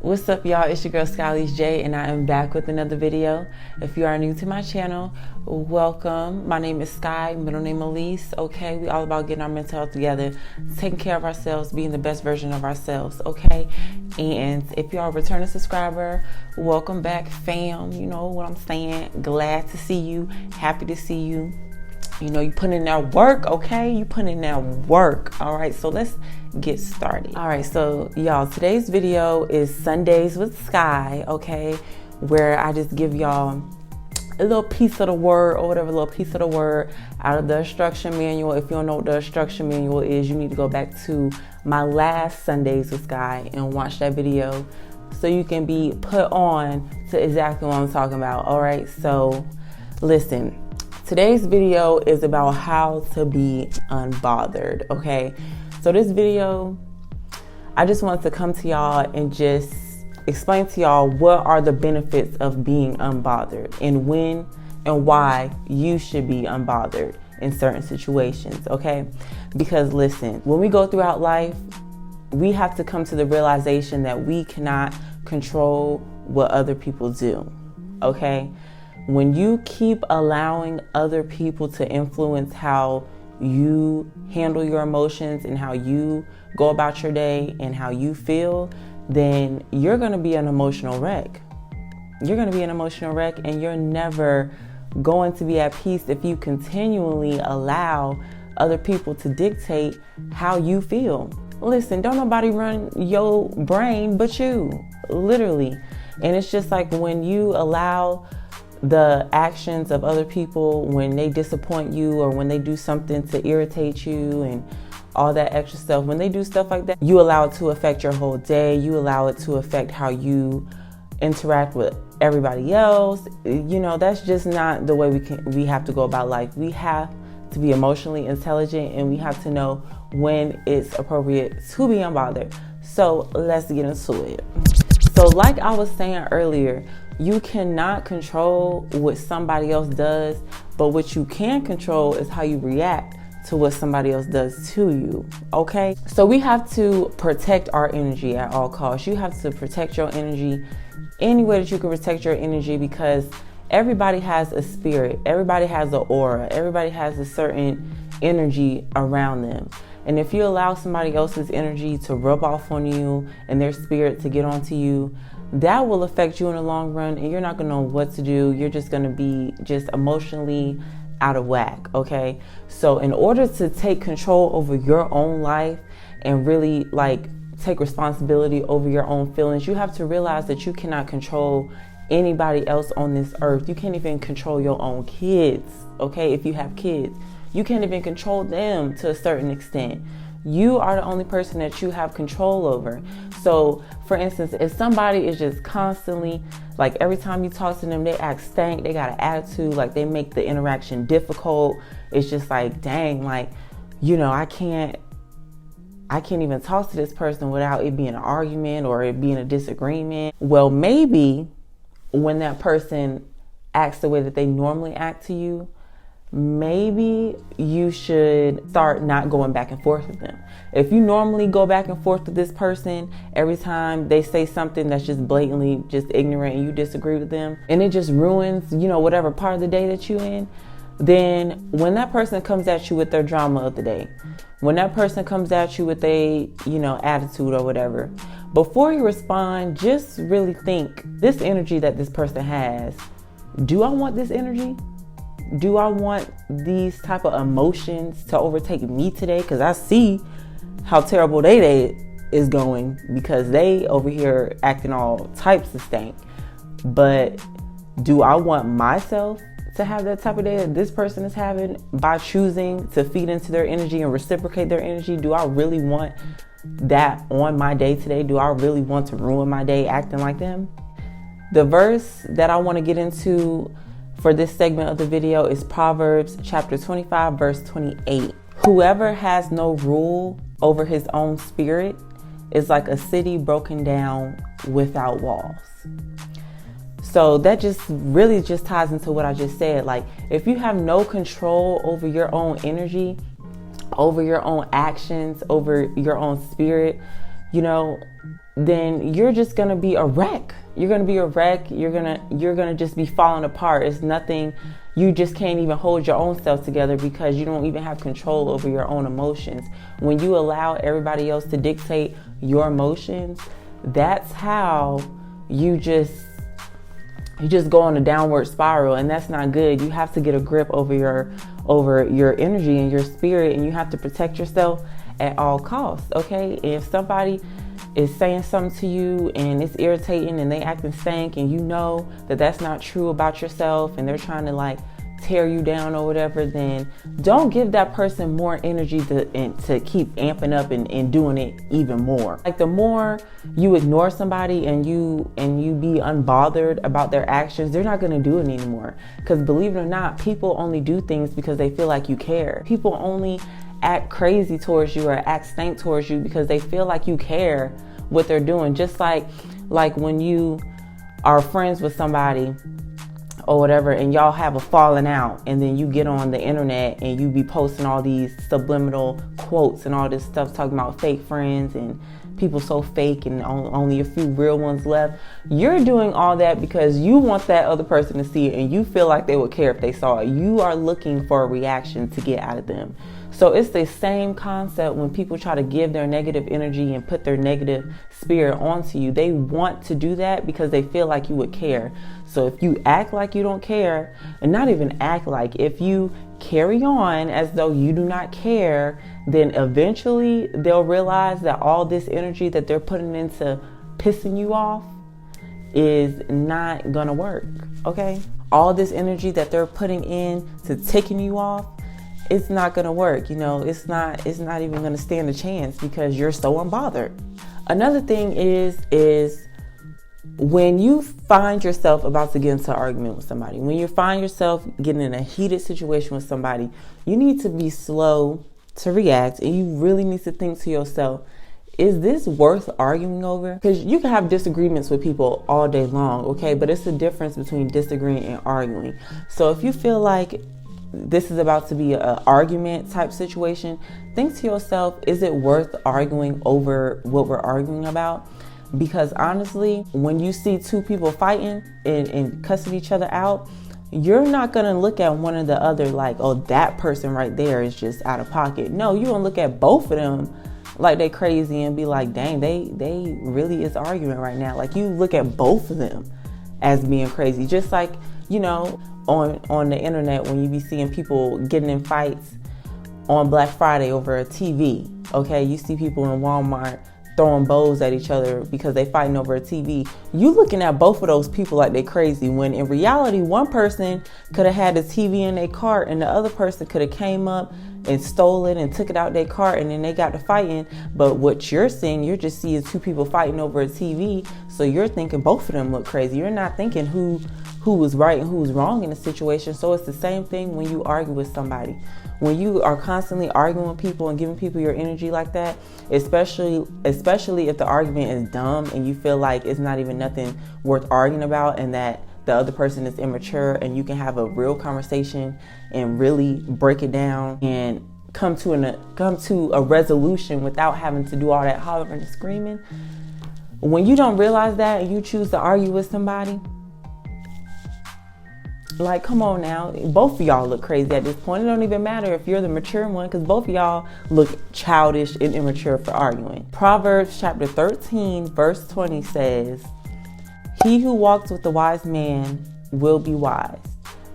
What's up, y'all? It's your girl Skye J, and I am back with another video. If you are new to my channel, welcome. My name is Skye, middle name Alyce. Okay, we all about getting our mental health together, taking care of ourselves, being the best version of ourselves. Okay, and if you are a returning subscriber, welcome back, fam. You know what I'm saying? Glad to see you. Happy to see you. You know, you put in that work, okay? You put in that work. All right, so let's get started. All right, so y'all, today's video is Sundays with Skye, okay? Where I just give y'all a little piece of the word or whatever, a little piece of the word out of the instruction manual. If you don't know what the instruction manual is, you need to go back to my last Sundays with Skye and watch that video so you can be put on to exactly what I'm talking about. All right, so listen. Today's video is about how to be unbothered, okay? So this video, I just wanted to come to y'all and just explain to y'all what are the benefits of being unbothered and when and why you should be unbothered in certain situations, okay? Because listen, when we go throughout life, we have to come to the realization that we cannot control what other people do, okay? When you keep allowing other people to influence how you handle your emotions and how you go about your day and how you feel, then you're going to be an emotional wreck. You're going to be an emotional wreck, and you're never going to be at peace if you continually allow other people to dictate how you feel. Listen, don't nobody run your brain but you, literally. And it's just like when you allow the actions of other people, when they disappoint you or when they do something to irritate you and all that extra stuff, when they do stuff like that, you allow it to affect your whole day. You allow it to affect how you interact with everybody else. You know, that's just not the way we have to go about life. We have to be emotionally intelligent, and we have to know when it's appropriate to be unbothered. So let's get into it. So like I was saying earlier, you cannot control what somebody else does, but what you can control is how you react to what somebody else does to you, okay? So we have to protect our energy at all costs. You have to protect your energy any way that you can protect your energy, because everybody has a spirit, everybody has an aura, everybody has a certain energy around them. And if you allow somebody else's energy to rub off on you and their spirit to get onto you, that will affect you in the long run, and you're not going to know what to do. You're just going to be just emotionally out of whack, okay? So in order to take control over your own life and really like take responsibility over your own feelings, you have to realize that you cannot control anybody else on this earth. You can't even control your own kids, okay? If you have kids, you can't even control them to a certain extent. You are the only person that you have control over. So for instance, if somebody is just constantly, like every time you talk to them, they act stank, they got an attitude, like they make the interaction difficult. It's just like, dang, like, you know, I can't even talk to this person without it being an argument or it being a disagreement. Well, maybe when that person acts the way that they normally act to you, maybe you should start not going back and forth with them. If you normally go back and forth with this person every time they say something that's just blatantly just ignorant and you disagree with them, and it just ruins, you know, whatever part of the day that you're in, then when that person comes at you with their drama of the day, when that person comes at you with a, you know, attitude or whatever, before you respond, just really think, this energy that this person has, do I want this energy? Do I want these type of emotions to overtake me today? Because I see how terrible their day is going, because they over here acting all types of stank. But do I want myself to have that type of day that this person is having by choosing to feed into their energy and reciprocate their energy? Do I really want that on my day today? Do I really want to ruin my day acting like them? The verse that I want to get into for this segment of the video is Proverbs chapter 25, verse 28. Whoever has no rule over his own spirit is like a city broken down without walls. So that just really just ties into what I just said. Like, if you have no control over your own energy, over your own actions, over your own spirit, then you're just going to be a wreck. You're going to be a wreck. You're going to just be falling apart. It's nothing. You just can't even hold your own self together because you don't even have control over your own emotions. When you allow everybody else to dictate your emotions, that's how you just go on a downward spiral, and that's not good. You have to get a grip over your energy and your spirit, and you have to protect yourself at all costs. Okay, if somebody is saying something to you and it's irritating and they acting stank, and you know that that's not true about yourself, and they're trying to like tear you down or whatever, then don't give that person more energy to keep amping up and doing it even more. Like, the more you ignore somebody and you be unbothered about their actions, they're not going to do it anymore. Because believe it or not, people only do things because they feel like you care. People only act crazy towards you or act stank towards you because they feel like you care what they're doing. Just like when you are friends with somebody or whatever, and y'all have a falling out, and then you get on the internet and you be posting all these subliminal quotes and all this stuff talking about fake friends and people so fake and only a few real ones left. You're doing all that because you want that other person to see it, and you feel like they would care if they saw it. You are looking for a reaction to get out of them. So it's the same concept when people try to give their negative energy and put their negative spirit onto you. They want to do that because they feel like you would care. So if you act like you don't care, and not even act like, if you carry on as though you do not care, then eventually they'll realize that all this energy that they're putting into pissing you off is not gonna work. Okay? All this energy that they're putting in to ticking you off, it's not gonna work. It's not even gonna stand a chance because you're so unbothered. Another thing is when you find yourself about to get into an argument with somebody, when you find yourself getting in a heated situation with somebody, you need to be slow to react, and you really need to think to yourself, is this worth arguing over? Because you can have disagreements with people all day long, okay? But it's the difference between disagreeing and arguing. So if you feel like this is about to be an argument type situation, think to yourself, is it worth arguing over what we're arguing about? Because honestly, when you see two people fighting and cussing each other out, you're not going to look at one or the other like, oh, that person right there is just out of pocket. No, you're going to look at both of them like they crazy and be like, dang, they really is arguing right now. Like, you look at both of them as being crazy. Just like, on the internet, when you be seeing people getting in fights on Black Friday over a TV, okay? You see people in Walmart throwing bows at each other because they fighting over a TV. You looking at both of those people like they crazy, when in reality, one person could have had the TV in their cart and the other person could have came up and stole it and took it out their cart, and then they got to fighting. But what you're seeing, you're just seeing two people fighting over a TV, so you're thinking both of them look crazy. You're not thinking who was right and who was wrong in the situation. So it's the same thing when you argue with somebody. When you are constantly arguing with people and giving people your energy like that, especially if the argument is dumb and you feel like it's not even nothing worth arguing about, and that the other person is immature, and you can have a real conversation and really break it down and come to a resolution without having to do all that hollering and screaming. When you don't realize that and you choose to argue with somebody, like, come on now, both of y'all look crazy at this point. It don't even matter if you're the mature one, because both of y'all look childish and immature for arguing. Proverbs chapter 13 verse 20 says, "He who walks with the wise man will be wise,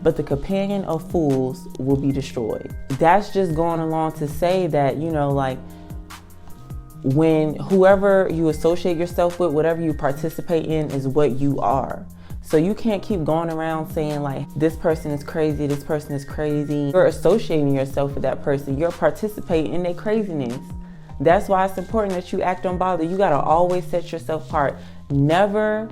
but the companion of fools will be destroyed." That's just going along to say that, like, when whoever you associate yourself with, whatever you participate in, is what you are. So you can't keep going around saying like, this person is crazy, this person is crazy. You're associating yourself with that person. You're participating in their craziness. That's why it's important that you act unbothered. You gotta always set yourself apart. Never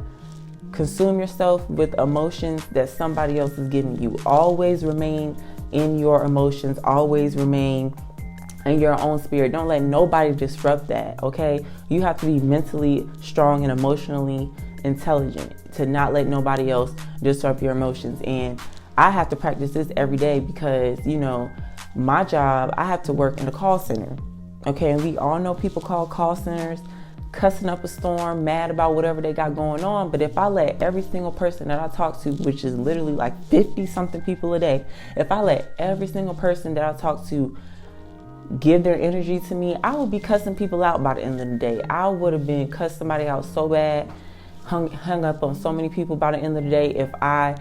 consume yourself with emotions that somebody else is giving you. Always remain in your emotions. Always remain in your own spirit. Don't let nobody disrupt that, okay? You have to be mentally strong and emotionally intelligent to not let nobody else disrupt your emotions. And I have to practice this every day because, my job, I have to work in a call center. Okay, and we all know people call call centers cussing up a storm, mad about whatever they got going on. But if I let every single person that I talk to, which is literally like 50 something people a day, if I let every single person that I talk to give their energy to me, I would be cussing people out by the end of the day. I would have been cussed somebody out so bad, hung up on so many people by the end of the day if I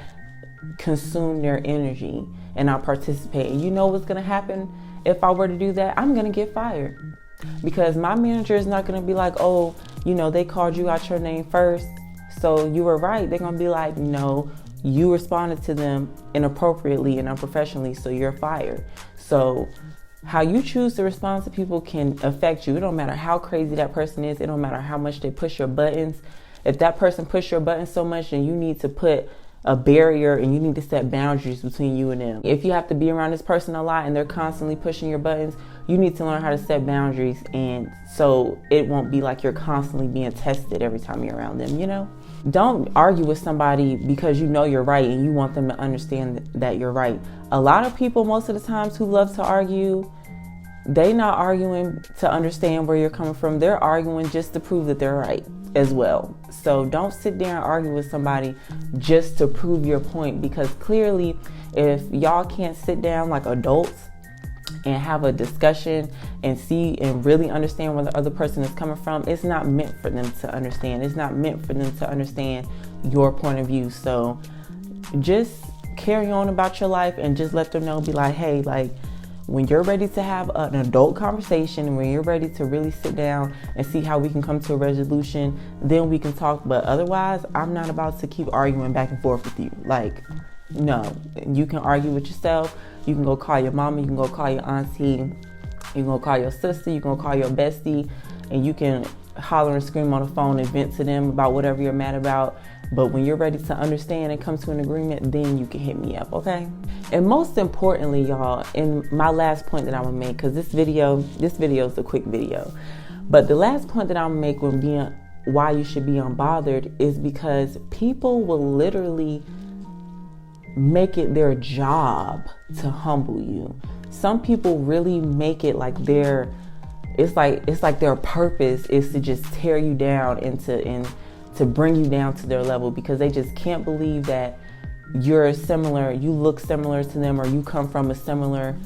consume their energy and I participate. And you know what's going to happen if I were to do that? I'm going to get fired, because my manager is not going to be like, oh, you know, they called you out your name first, so you were right. They're going to be like, no, you responded to them inappropriately and unprofessionally, so you're fired. So how you choose to respond to people can affect you. It don't matter how crazy that person is. It don't matter how much they push your buttons. If that person push your buttons so much, then you need to put a barrier and you need to set boundaries between you and them. If you have to be around this person a lot and they're constantly pushing your buttons, you need to learn how to set boundaries, and so it won't be like you're constantly being tested every time you're around them, you know? Don't argue with somebody because you know you're right and you want them to understand that you're right. A lot of people, most of the times, who love to argue, they not arguing to understand where you're coming from. They're arguing just to prove that they're right as well. So don't sit there and argue with somebody just to prove your point, because clearly if y'all can't sit down like adults and have a discussion and see and really understand where the other person is coming from, it's not meant for them to understand. It's not meant for them to understand your point of view. So just carry on about your life and just let them know, be like, hey, like, when you're ready to have an adult conversation and when you're ready to really sit down and see how we can come to a resolution, then we can talk. But otherwise, I'm not about to keep arguing back and forth with you. Like, no, you can argue with yourself. You can go call your mama, you can go call your auntie, you can go call your sister, you can go call your bestie, and you can holler and scream on the phone and vent to them about whatever you're mad about. But when you're ready to understand and come to an agreement, then you can hit me up, okay? And most importantly, y'all, in my last point that I'm gonna make, because this video is a quick video, but the last point that I'm gonna make why you should be unbothered is because people will literally make it their job to humble you. Some people really make it like it's like their purpose is to just tear you down and to bring you down to their level, because they just can't believe that you look similar to them, or you come from a similar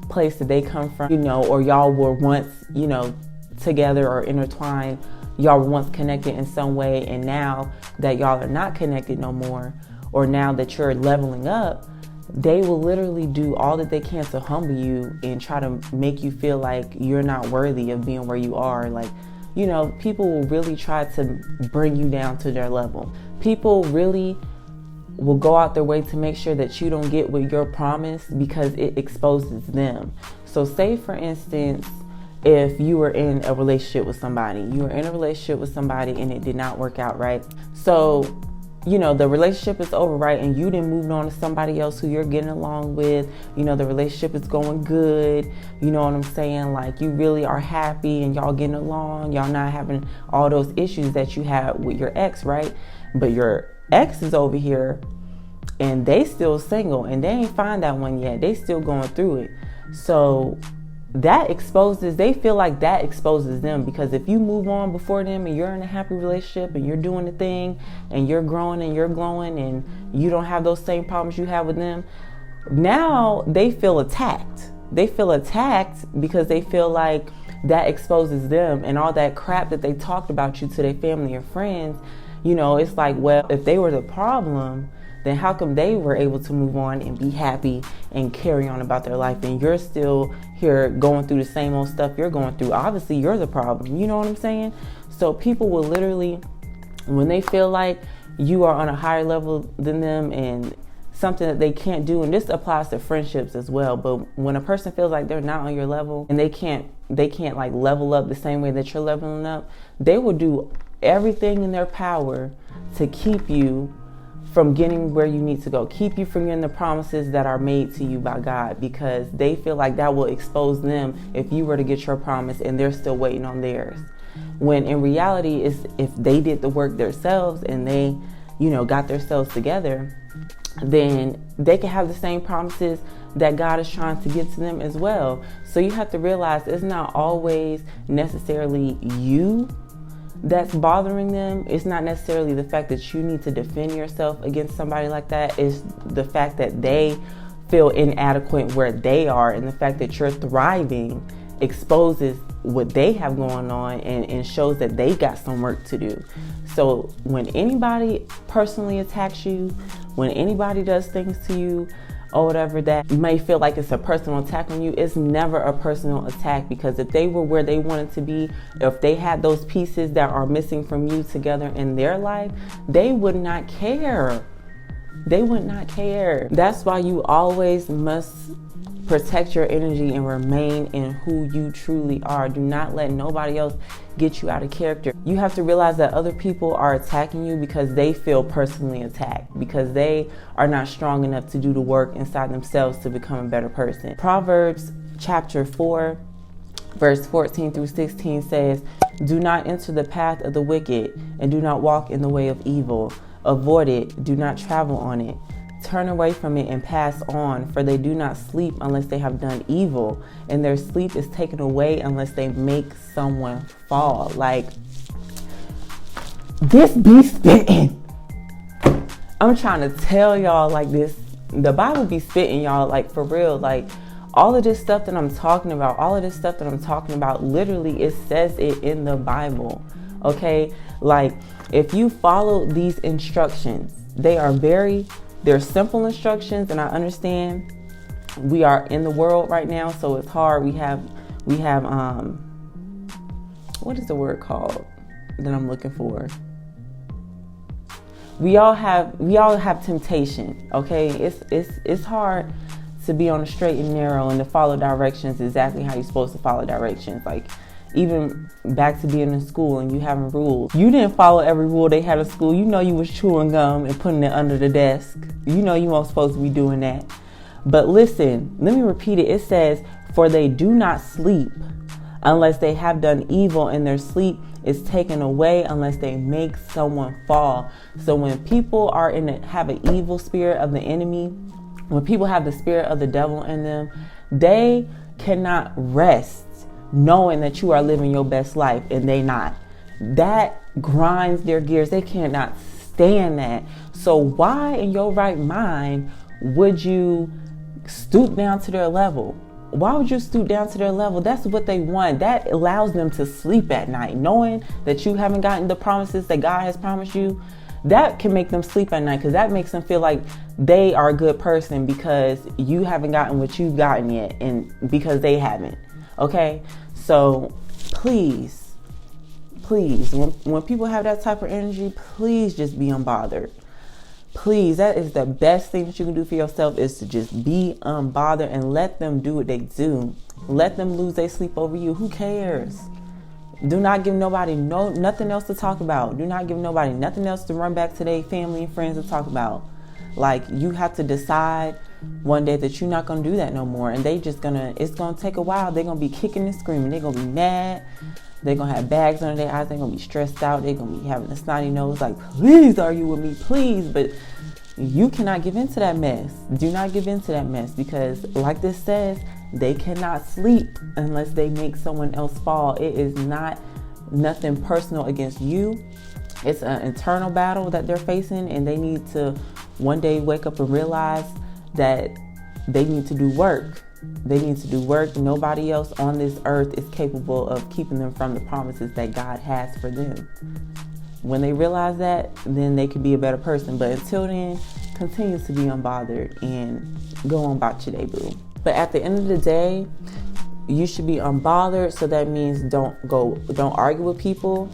place that they come from, you know, or y'all were once, you know, together or intertwined. Y'all were once connected in some way, and now that y'all are not connected no more, or now that you're leveling up, they will literally do all that they can to humble you and try to make you feel like you're not worthy of being where you are. Like, you know, people will really try to bring you down to their level. People really will go out their way to make sure that you don't get what you're promised, because it exposes them. So say, for instance, if you were in a relationship with somebody, and it did not work out, right? So, you know, the relationship is over, right? And you then moved on to somebody else who you're getting along with. You know, the relationship is going good. You know what I'm saying? Like, you really are happy and y'all getting along. Y'all not having all those issues that you had with your ex, right? But your ex is over here and they still single and they ain't find that one yet. They still going through it. So they feel like that exposes them, because if you move on before them and you're in a happy relationship and you're doing the thing and you're growing and you're glowing and you don't have those same problems you have with them, now they feel attacked. They feel attacked because they feel like that exposes them, and all that crap that they talked about you to their family or friends. You know, it's like, well, if they were the problem, then how come they were able to move on and be happy and carry on about their life, and you're still here going through the same old stuff you're going through? Obviously, you're the problem. You know what I'm saying? So people will literally, when they feel like you are on a higher level than them and something that they can't do, and this applies to friendships as well, but when a person feels like they're not on your level and they can't like level up the same way that you're leveling up, they will do everything in their power to keep you from getting where you need to go, keep you from getting the promises that are made to you by God, because they feel like that will expose them if you were to get your promise and they're still waiting on theirs. When in reality, is if they did the work themselves and they, you know, got themselves together, then they can have the same promises that God is trying to give to them as well. So you have to realize it's not always necessarily you that's bothering them, it's not necessarily the fact that you need to defend yourself against somebody like that. It's the fact that they feel inadequate where they are, and the fact that you're thriving exposes what they have going on and shows that they got some work to do. So when anybody personally attacks you, when anybody does things to you or whatever that may feel like it's a personal attack on you, it's never a personal attack, because if they were where they wanted to be, if they had those pieces that are missing from you together in their life, they would not care. They would not care. That's why you always must protect your energy and remain in who you truly are. Do not let nobody else get you out of character. You have to realize that other people are attacking you because they feel personally attacked, because they are not strong enough to do the work inside themselves to become a better person. Proverbs chapter 4, verse 14 through 16 says, "Do not enter the path of the wicked, and do not walk in the way of evil. Avoid it, do not travel on it. Turn away from it and pass on, for they do not sleep unless they have done evil, and their sleep is taken away unless they make someone fall." Like, this be spitting. I'm trying to tell y'all, like, this, the Bible be spitting, y'all, like, for real. Like, all of this stuff that I'm talking about, literally, it says it in the Bible, okay? Like, if you follow these instructions, they're simple instructions, and I understand we are in the world right now, so it's hard. We have what is the word called that I'm looking for? We all have temptation, okay? It's hard to be on the straight and narrow and to follow directions exactly how you're supposed to follow directions. Like, even back to being in school and you having rules. You didn't follow every rule they had in school. You know you was chewing gum and putting it under the desk. You know you weren't supposed to be doing that. But listen, let me repeat it. It says, "For they do not sleep unless they have done evil, and their sleep is taken away unless they make someone fall." So when people have an evil spirit of the enemy, when people have the spirit of the devil in them, they cannot rest knowing that you are living your best life and they not. That grinds their gears. They cannot stand that. So why in your right mind would you stoop down to their level? Why would you stoop down to their level? That's what they want. That allows them to sleep at night, knowing that you haven't gotten the promises that God has promised you. That can make them sleep at night, because that makes them feel like they are a good person because you haven't gotten what you've gotten yet, and because they haven't. Okay, so please, when people have that type of energy, please just be unbothered. Please, that is the best thing that you can do for yourself, is to just be unbothered and let them do what they do. Let them lose their sleep over you. Who cares? Do not give nobody nothing else to talk about. Do not give nobody nothing else to run back to their family and friends and talk about. Like, you have to decide one day that you're not going to do that no more. And it's going to take a while. They're going to be kicking and screaming. They're going to be mad. They're going to have bags under their eyes. They're going to be stressed out. They're going to be having a snotty nose. Like, please argue with me, please. But you cannot give into that mess. Do not give into that mess, because like this says, they cannot sleep unless they make someone else fall. It is nothing personal against you. It's an internal battle that they're facing, and they need to one day wake up and realize that they need to do work. They need to do work. Nobody else on this earth is capable of keeping them from the promises that God has for them. When they realize that, then they can be a better person. But until then, continue to be unbothered and go on about your day, boo. But at the end of the day, you should be unbothered. So that means don't argue with people.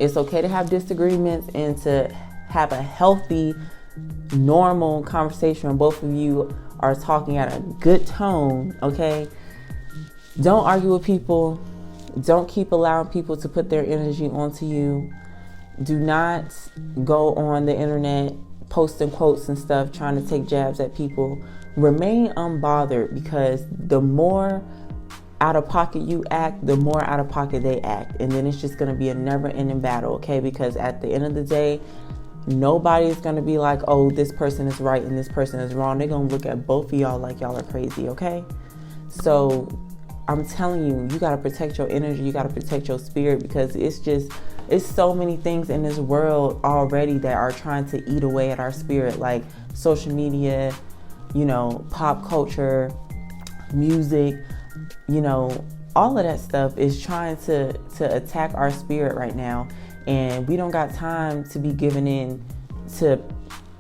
It's okay to have disagreements and to have a healthy, normal conversation where both of you are talking at a good tone, okay? Don't argue with people. Don't keep allowing people to put their energy onto you. Do not go on the internet posting quotes and stuff, trying to take jabs at people. Remain unbothered, because the more out of pocket you act, the more out of pocket they act. And then it's just going to be a never ending battle, okay? Because at the end of the day, nobody's going to be like, oh, this person is right and this person is wrong. They're going to look at both of y'all like y'all are crazy, okay? So I'm telling you, you got to protect your energy. You got to protect your spirit, because it's just it's so many things in this world already that are trying to eat away at our spirit, like social media, pop culture, music, all of that stuff is trying to attack our spirit right now. And we don't got time to be giving in to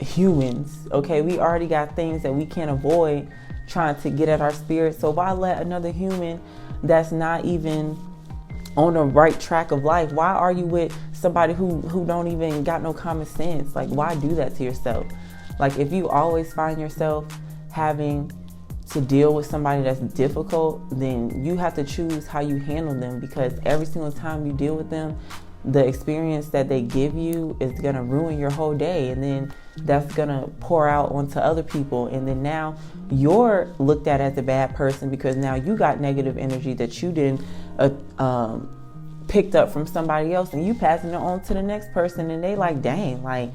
humans, okay? We already got things that we can't avoid trying to get at our spirit. So why let another human that's not even on the right track of life, why are you with somebody who don't even got no common sense? Like, why do that to yourself? Like, if you always find yourself having to deal with somebody that's difficult, then you have to choose how you handle them, because every single time you deal with them, the experience that they give you is going to ruin your whole day, and then that's going to pour out onto other people, and then now you're looked at as a bad person because now you got negative energy that you didn't picked up from somebody else, and you passing it on to the next person, and they like, dang, like,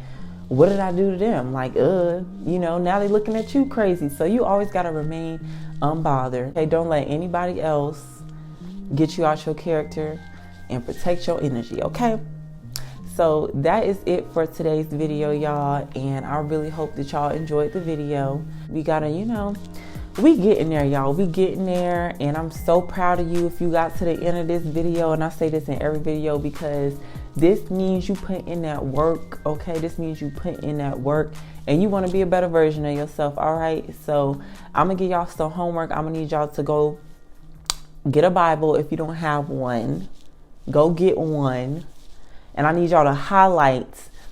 what did I do to them? Like, now they looking at you crazy. So you always got to remain unbothered. Okay, don't let anybody else get you out your character, and protect your energy, okay? So that is it for today's video, y'all, and I really hope that y'all enjoyed the video. We gotta, we getting there, y'all. We getting there, and I'm so proud of you if you got to the end of this video. And I say this in every video because this means you put in that work, okay? This means you put in that work, and you want to be a better version of yourself, all right? So I'm gonna give y'all some homework. I'm gonna need y'all to go get a Bible if you don't have one. Go get one, and I need y'all to highlight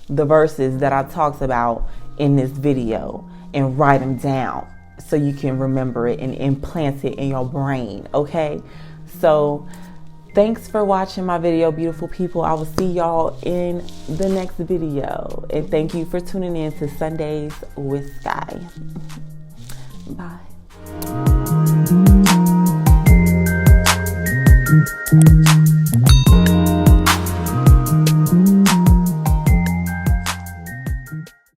the verses that I talked about in this video and write them down so you can remember it and implant it in your brain, okay? So thanks for watching my video, beautiful people. I will see y'all in the next video, and thank you for tuning in to Sundays with Skye. Bye.